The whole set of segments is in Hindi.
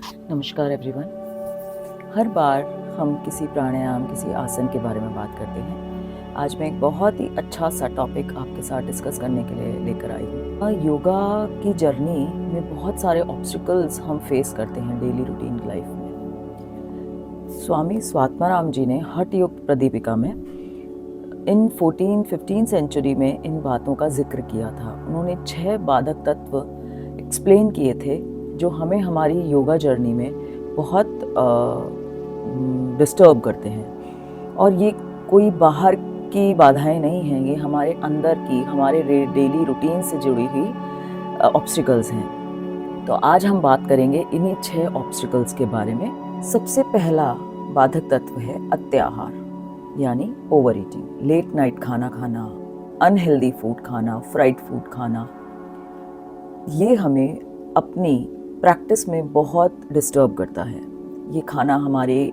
नमस्कार एवरीवन। हर बार हम किसी प्राणायाम, किसी आसन के बारे में बात करते हैं। आज मैं एक बहुत ही अच्छा सा टॉपिक आपके साथ डिस्कस करने के लिए लेकर आई हूँ। योगा की जर्नी में बहुत सारे ऑब्स्टिकल्स हम फेस करते हैं डेली रूटीन लाइफ में। स्वामी स्वात्माराम जी ने हठ योग प्रदीपिका में इन 14-15 सेंचुरी में इन बातों का जिक्र किया था। उन्होंने 6 बाधक तत्व एक्सप्लेन किए थे जो हमें हमारी योगा जर्नी में बहुत डिस्टर्ब करते हैं। और ये कोई बाहर की बाधाएं नहीं हैं, ये हमारे अंदर की, हमारे डेली रूटीन से जुड़ी हुई ऑब्स्टिकल्स हैं। तो आज हम बात करेंगे इन्हीं 6 ऑब्स्टिकल्स के बारे में। सबसे पहला बाधक तत्व है अत्याहार, यानी ओवर ईटिंग। लेट नाइट खाना खाना, अनहेल्दी फूड खाना, फ्राइड फूड खाना, ये हमें अपनी प्रैक्टिस में बहुत डिस्टर्ब करता है। ये खाना हमारे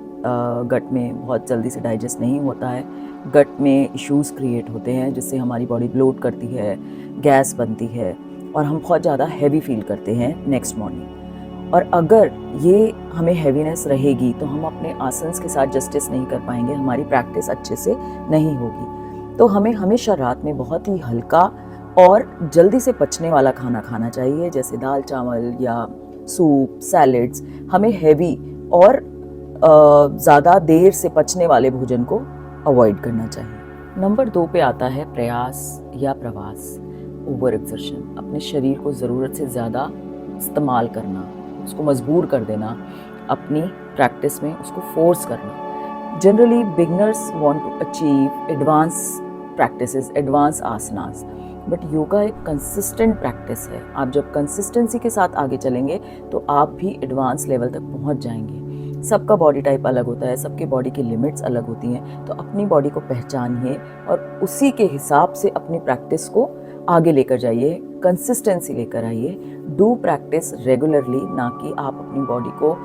गट में बहुत जल्दी से डाइजेस्ट नहीं होता है। गट में इश्यूज क्रिएट होते हैं जिससे हमारी बॉडी ब्लोट करती है, गैस बनती है और हम बहुत ज़्यादा हैवी फील करते हैं नेक्स्ट मॉर्निंग। और अगर ये हमें हैवीनेस रहेगी तो हम अपने आसन्स के साथ जस्टिस नहीं कर पाएंगे, हमारी प्रैक्टिस अच्छे से नहीं होगी। तो हमें हमेशा रात में बहुत ही हल्का और जल्दी से पचने वाला खाना खाना चाहिए, जैसे दाल चावल या सूप, सैलेड्स। हमें हैवी और ज़्यादा देर से पचने वाले भोजन को अवॉइड करना चाहिए। नंबर 2 पे आता है प्रयास या प्रवास, ओवर एक्सर्शन। अपने शरीर को ज़रूरत से ज़्यादा इस्तेमाल करना, उसको मजबूर कर देना, अपनी प्रैक्टिस में उसको फोर्स करना। Generally beginners want to achieve advance practices, advance asanas, but yoga एक कंसिस्टेंट प्रैक्टिस है। आप जब कंसिस्टेंसी के साथ आगे चलेंगे तो आप भी एडवांस लेवल तक पहुंच जाएंगे। सबका बॉडी टाइप अलग होता है, सबके बॉडी की लिमिट्स अलग होती हैं। तो अपनी बॉडी को पहचानिए और उसी के हिसाब से अपनी प्रैक्टिस को आगे लेकर जाइए, कंसिस्टेंसी लेकर आइए। डू प्रैक्टिस रेगुलरली, ना कि आप अपनी बॉडी को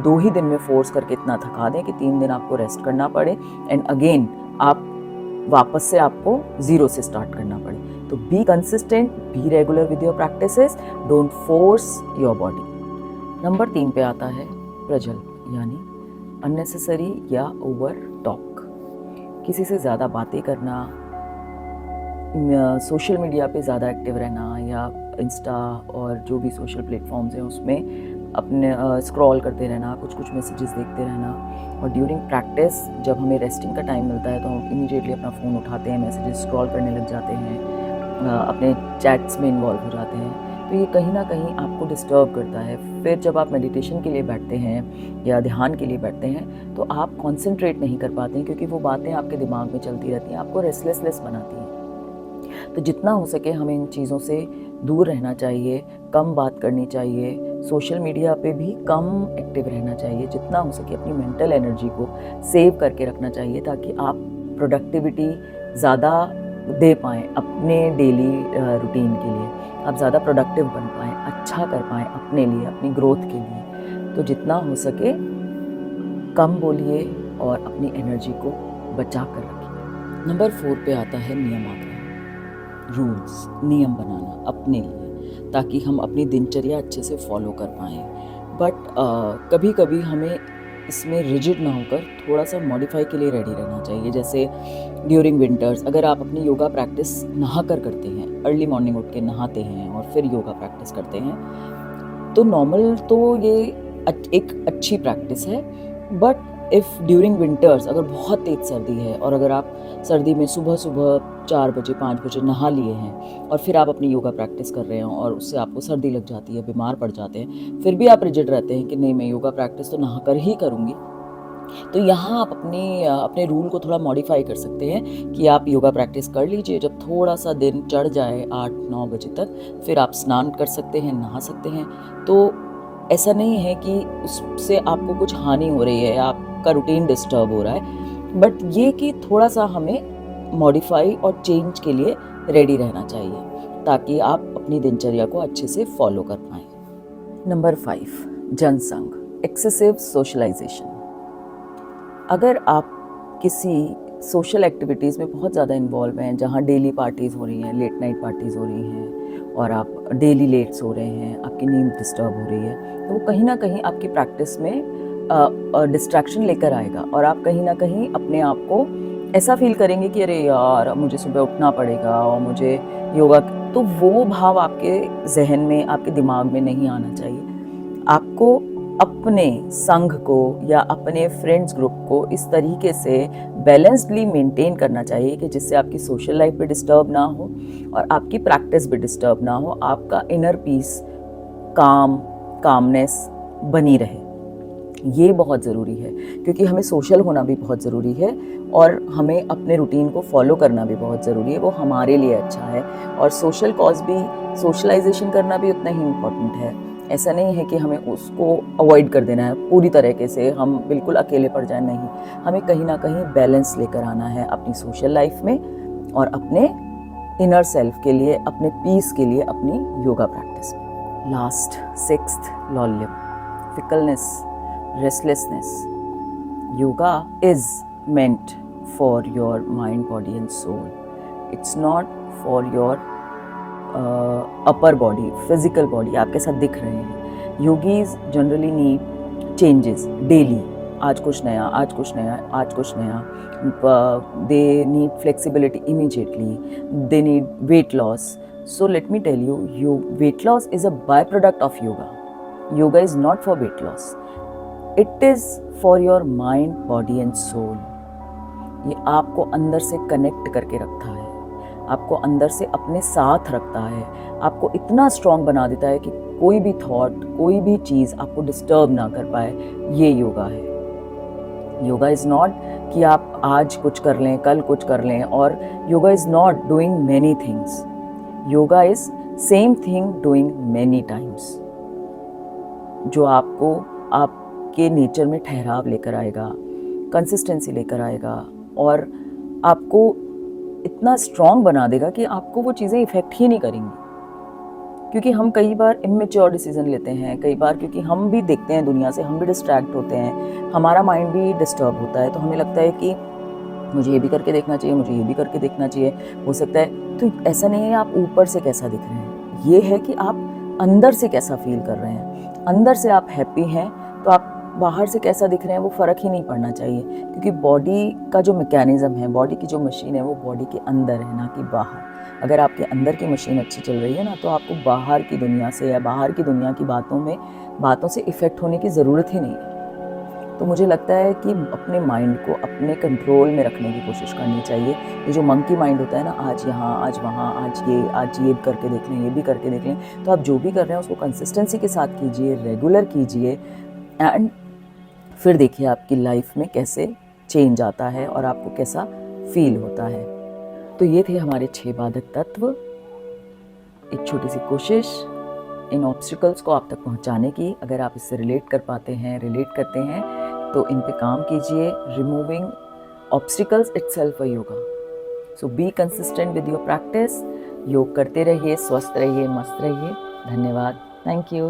2 ही दिन में फोर्स करके इतना थका दें कि 3 दिन आपको रेस्ट करना पड़े एंड अगेन आप वापस से आपको 0 से स्टार्ट करना पड़े। तो be consistent, be regular with your practices, don't force your body. Number 3 पे आता है प्रजल, यानी अननेसेसरी या ओवर टॉक। किसी से ज़्यादा बातें करना, सोशल मीडिया पे ज़्यादा एक्टिव रहना या इंस्टा और जो भी सोशल प्लेटफॉर्म्स हैं उसमें अपने स्क्रॉल करते रहना, कुछ मैसेजेस देखते रहना। और ड्यूरिंग प्रैक्टिस जब हमें रेस्टिंग का टाइम मिलता है तो हम इमीडिएटली अपना फ़ोन उठाते हैं, मैसेजेस स्क्रॉल करने लग जाते हैं, अपने चैट्स में इन्वॉल्व हो जाते हैं। तो ये कहीं ना कहीं आपको डिस्टर्ब करता है। फिर जब आप मेडिटेशन के लिए बैठते हैं या ध्यान के लिए बैठते हैं तो आप कॉन्सेंट्रेट नहीं कर पाते हैं, क्योंकि वो बातें आपके दिमाग में चलती रहती हैं, आपको रेस्टलेस बनाती हैं। तो जितना हो सके हमें इन चीज़ों से दूर रहना चाहिए, कम बात करनी चाहिए, सोशल मीडिया पे भी कम एक्टिव रहना चाहिए। जितना हो सके अपनी मेंटल एनर्जी को सेव करके रखना चाहिए, ताकि आप प्रोडक्टिविटी ज़्यादा दे पाएँ अपने डेली रूटीन के लिए, आप ज़्यादा प्रोडक्टिव बन पाएँ, अच्छा कर पाएँ अपने लिए, अपनी ग्रोथ के लिए। तो जितना हो सके कम बोलिए और अपनी एनर्जी को बचा कर रखिए। नंबर 4 पे आता है नियमाग्रह, रूल्स, नियम बनाना अपने लिए, ताकि हम अपनी दिनचर्या अच्छे से फॉलो कर पाएँ। बट कभी कभी हमें इसमें रिजिड ना होकर थोड़ा सा मॉडिफाई के लिए रेडी रहना चाहिए। जैसे ड्यूरिंग विंटर्स अगर आप अपनी योगा प्रैक्टिस नहा कर करते हैं, अर्ली मॉर्निंग उठ के नहाते हैं और फिर योगा प्रैक्टिस करते हैं, तो नॉर्मल तो ये एक अच्छी प्रैक्टिस है। बट इफ़ ड्यूरिंग विंटर्स अगर बहुत तेज़ सर्दी है और अगर आप सर्दी में सुबह 4 बजे 5 बजे नहा लिए हैं और फिर आप अपनी योगा प्रैक्टिस कर रहे हो और उससे आपको सर्दी लग जाती है, बीमार पड़ जाते हैं, फिर भी आप रिजिड रहते हैं कि नहीं मैं योगा प्रैक्टिस तो नहा कर ही करूँगी, तो यहाँ आप अपने रूल को थोड़ा मॉडिफाई कर सकते हैं कि आप योगा प्रैक्टिस कर लीजिए। जब थोड़ा सा दिन चढ़ जाए 8-9 बजे तक, फिर आप स्नान कर सकते हैं, नहा सकते हैं। तो ऐसा नहीं है कि उससे आपको कुछ हानि हो रही है, आपका रूटीन डिस्टर्ब हो रहा है, बट ये कि थोड़ा सा हमें मॉडिफाई और चेंज के लिए रेडी रहना चाहिए, ताकि आप अपनी दिनचर्या को अच्छे से फॉलो कर पाएँ। नंबर 5, जनसंग, एक्सेसिव सोशलाइजेशन। अगर आप किसी सोशल एक्टिविटीज़ में बहुत ज़्यादा इन्वॉल्व हैं, जहाँ डेली पार्टीज़ हो रही हैं, लेट नाइट पार्टीज़ हो रही हैं और आप डेली लेट सो रहे हैं, आपकी नींद डिस्टर्ब हो रही है, तो वो कहीं ना कहीं आपकी प्रैक्टिस में डिस्ट्रैक्शन लेकर आएगा और आप कहीं ना कहीं अपने आप को ऐसा फील करेंगे कि अरे यार अब मुझे सुबह उठना पड़ेगा और मुझे योगा, तो वो भाव आपके जहन में, आपके दिमाग में नहीं आना चाहिए। आपको अपने संघ को या अपने फ्रेंड्स ग्रुप को इस तरीके से बैलेंस्डली मेंटेन करना चाहिए कि जिससे आपकी सोशल लाइफ भी डिस्टर्ब ना हो और आपकी प्रैक्टिस भी डिस्टर्ब ना हो, आपका इनर पीस, कामनेस बनी रहे। ये बहुत ज़रूरी है क्योंकि हमें सोशल होना भी बहुत ज़रूरी है और हमें अपने रूटीन को फॉलो करना भी बहुत ज़रूरी है, वो हमारे लिए अच्छा है। और सोशल कॉज भी, सोशलाइजेशन करना भी उतना ही इम्पोर्टेंट है। ऐसा नहीं है कि हमें उसको अवॉइड कर देना है पूरी तरीके से, हम बिल्कुल अकेले पड़ जाए, नहीं। हमें कहीं ना कहीं बैलेंस लेकर आना है अपनी सोशल लाइफ में और अपने इनर सेल्फ के लिए, अपने पीस के लिए, अपनी योगा प्रैक्टिस में। Last, 6th लॉल्यम, fickleness, restlessness. Yoga is meant for your mind, body and soul. It's not for your upper body, physical body. आपके साथ दिख रहे हैं। Yogis generally need changes daily. आज कुछ नया, आज कुछ नया, आज कुछ नया. They need flexibility immediately. They need weight loss. So let me tell you, weight loss is a byproduct of yoga. Yoga is not for weight loss. It is for your mind, body and soul. ये आपको अंदर से कनेक्ट करके रखता है, आपको अंदर से अपने साथ रखता है, आपको इतना स्ट्रॉन्ग बना देता है कि कोई भी थॉट, कोई भी चीज़ आपको डिस्टर्ब ना कर पाए। ये योगा है। योगा इज़ नॉट कि आप आज कुछ कर लें, कल कुछ कर लें, और yoga is not doing many things. Yoga is same thing doing many times, जो आपको आपके नेचर में ठहराव लेकर आएगा, कंसिस्टेंसी लेकर आएगा और आपको इतना स्ट्रॉन्ग बना देगा कि आपको वो चीज़ें इफ़ेक्ट ही नहीं करेंगी। क्योंकि हम कई बार इमेच्योर डिसीजन लेते हैं, कई बार क्योंकि हम भी देखते हैं दुनिया से, हम भी डिस्ट्रैक्ट होते हैं, हमारा माइंड भी डिस्टर्ब होता है, तो हमें लगता है कि मुझे ये भी करके देखना चाहिए, मुझे ये भी करके देखना चाहिए, हो सकता है। तो ऐसा नहीं है आप ऊपर से कैसा दिख रहे हैं, ये है कि आप अंदर से कैसा फील कर रहे हैं। अंदर से आप हैप्पी हैं तो आप बाहर से कैसा दिख रहे हैं वो फ़र्क ही नहीं पड़ना चाहिए, क्योंकि बॉडी का जो मैकेनिज़्म है, बॉडी की जो मशीन है, वो बॉडी के अंदर है, ना कि बाहर। अगर आपके अंदर की मशीन अच्छी चल रही है ना, तो आपको बाहर की दुनिया से या बाहर की दुनिया की बातों से इफ़ेक्ट होने की ज़रूरत ही नहीं है। तो मुझे लगता है कि अपने माइंड को अपने कंट्रोल में रखने की कोशिश करनी चाहिए। ये जो मंकी माइंड होता है ना, आज यहाँ, आज वहाँ, आज ये करके देख लें, ये भी करके देख लें, तो आप जो भी कर रहे हैं उसको कंसिस्टेंसी के साथ कीजिए, रेगुलर कीजिए, एंड फिर देखिए आपकी लाइफ में कैसे चेंज आता है और आपको कैसा फील होता है। तो ये थे हमारे 6 बाधक तत्व। एक छोटी सी कोशिश इन ऑब्स्टिकल्स को आप तक पहुंचाने की। अगर आप इससे रिलेट करते हैं तो इन पे काम कीजिए। Removing obstacles itself a yoga. So be consistent with your practice. योग करते रहिए, स्वस्थ रहिए, मस्त रहिए। धन्यवाद। Thank you.